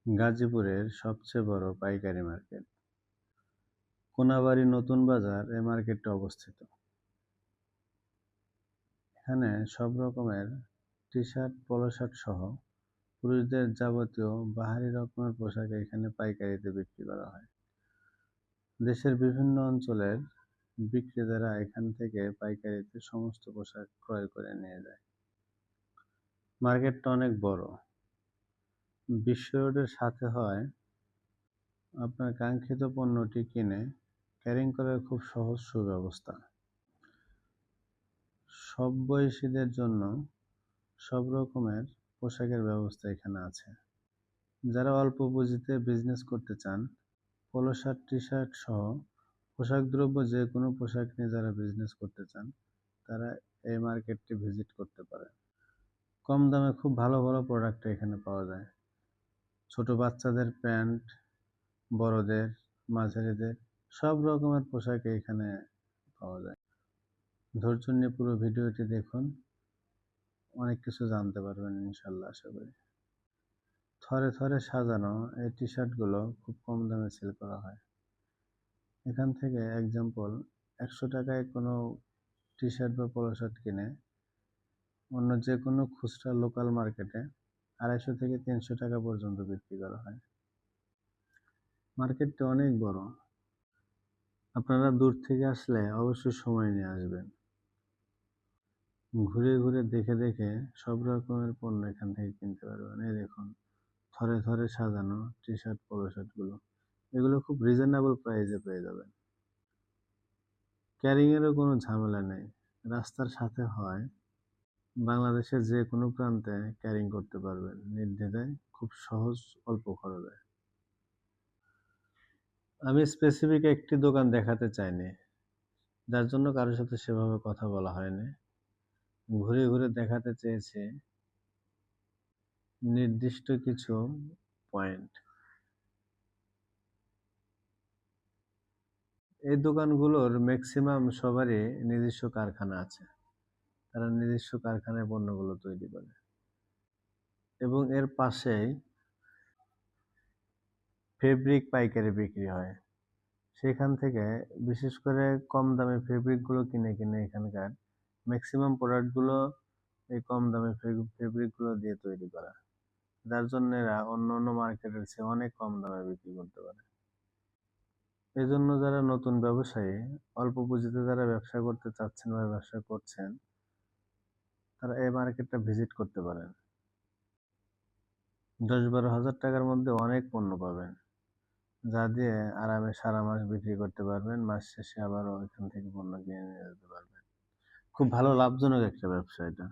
গাজীপুরের সবচেয়ে বড় পাইকারি মার্কেট কোনাবাড়ী নতুন বাজার এ মার্কেটটি অবস্থিত। এখানে সব রকমের টি-শার্ট, পলো শার্ট সহ পুরুষদের যাবতীয় বাহারি রকমের পোশাক এখানে পাইকারিতে বিক্রি করা হয়। দেশের বিভিন্ন অঞ্চলের বিক্রেতারা এখান থেকে পাইকারিতে সমস্ত পোশাক ক্রয় করে নিয়ে যায়। মার্কেটটা অনেক বড়। বিশ্ব রোডের সাথে হয় আপনার কাঙ্ক্ষিত পণ্যটি কিনে ক্যারিং করার খুব সহজ সুব্যবস্থা। সব বয়সীদের জন্য সব রকমের পোশাকের ব্যবস্থা এখানে আছে। যারা অল্প পুঁজিতে বিজনেস করতে চান, পলো শার্ট, টি-শার্ট সহ পোশাক দ্রব্য যে কোনো পোশাক নিয়ে যারা বিজনেস করতে চান, তারা এই মার্কেটটি ভিজিট করতে পারে। কম দামে খুব ভালো ভালো প্রোডাক্ট এখানে পাওয়া যায়। ছোট বাচ্চাদের প্যান্ট, বড়দের, মাঝারিদের সব রকমের পোশাক এখানে পাওয়া যায়। ধৈর্য নিয়ে পুরো ভিডিওটি দেখুন, অনেক কিছু জানতে পারবেন ইনশাল্লাহ আশা করি। থরে থরে সাজানো এই টি-শার্টগুলো খুব কম দামে সেল করা হয়। এখান থেকে এক্সাম্পল 100 টাকায় কোনো টি-শার্ট বা পলো শার্ট কিনে অন্য যে কোনো খুচরা লোকাল মার্কেটে 250 থেকে 300 টাকা পর্যন্ত বিক্রি করা হয়। মার্কেটটা অনেক বড়। আপনারা দূর থেকে আসলে অবশ্যই সময় নিয়ে আসবেন। ঘুরে ঘুরে দেখে দেখে সব রকমের পণ্য এখান থেকে কিনতে পারবেন। এই দেখুন, থরে থরে সাজানো টি-শার্ট, পলো শার্টগুলো, এগুলো খুব রিজনেবল প্রাইসে পেয়ে যাবেন। ক্যারিংয়েরও কোনো ঝামেলা নেই, রাস্তার সাথে হয়। বাংলাদেশের যে কোনো প্রান্তে ক্যারিং করতে পারবেন নির্দ্বিধায়, খুব সহজ, অল্প খরচে। আমি স্পেসিফিক একটি দোকান দেখাতে চাইনি, যার জন্য কারোর সাথে সেভাবে কথা বলা হয়নি। ঘুরে ঘুরে দেখাতে চেয়েছি নির্দিষ্ট কিছু পয়েন্ট। এই দোকানগুলোর ম্যাক্সিমাম সবারই নিজস্ব কারখানা আছে। তারা নিজস্ব কারখানায় পণ্যগুলো তৈরি করে এবং এর পাশেই ফেব্রিক পাইকারি বিক্রি হয়। সেখান থেকে বিশেষ করে কম দামে ফেব্রিকগুলো কিনে কিনে এখানকার ম্যাক্সিমাম প্রোডাক্টগুলো এই কম দামে ফেব্রিকগুলো দিয়ে তৈরি করা, যার জন্য এরা অন্য অন্য মার্কেটের চেয়ে অনেক কম দামে বিক্রি করতে পারে। এই জন্য যারা নতুন ব্যবসায়ী, অল্প পুঁজিতে যারা ব্যবসা করতে চাচ্ছেন বা ব্যবসা করছেন, তারা এই মার্কেটটা ভিজিট করতে পারেন। 10-12 হাজার টাকার মধ্যে অনেক পণ্য পাবেন, যা দিয়ে আরামে সারা মাস বিক্রি করতে পারবেন। মাস শেষে আবারও এখান থেকে পণ্য কিনে নিয়ে যেতে পারবেন। খুব ভালো লাভজনক একটা ব্যবসা এটা।